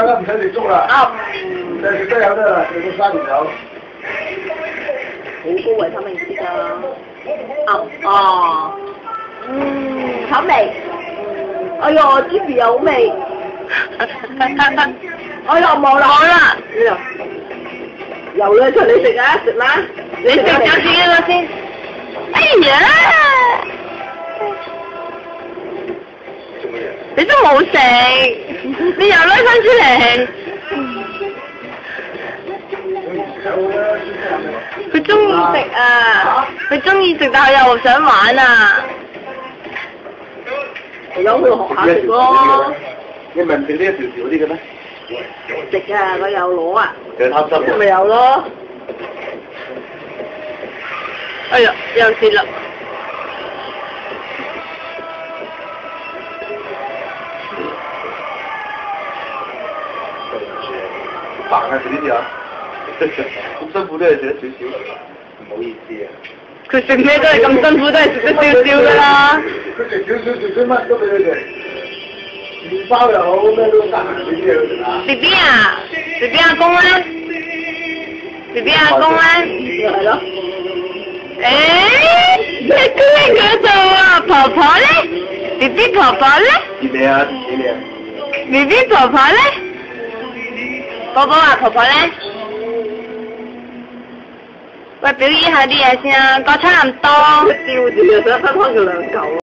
啱啱唔使食粥啦。唔使食得有得啦，食到3條友。好高維他命 C 啊！好味。哎呦，豬皮又好味。哎呀，冇啦。由你出嚟食啊，食啦。你食咗自己個先。哎呀！你都冇食，你又拉翻出嚟。佢中意食啊！佢中意食，但係又想玩啊！有去學下食咯。你咪唔食呢一條條啲嘅咩？食啊！我有攞啊！就貪心。咪有咯。哎呀，又跌啦！煩啊！食呢啲啊！咁辛苦都係食得少少，唔好意思啊！佢食咩都係咁辛苦，都係食得少少㗎啦。佢食少少食乜都俾佢食，麵包又好，咩都得閒俾啲嘢佢食啊！B B 啊，B B 阿公咧，B B 阿公咧，係咯。誒，咩佢做啊？婆婆咧 ？B B 婆婆咧？幾靚啊！幾靚 ！B B 婆婆咧？寶寶啊，婆婆咧？喂，表演下啲嘢先啊，個差唔多。吊住又想分開佢2嚿。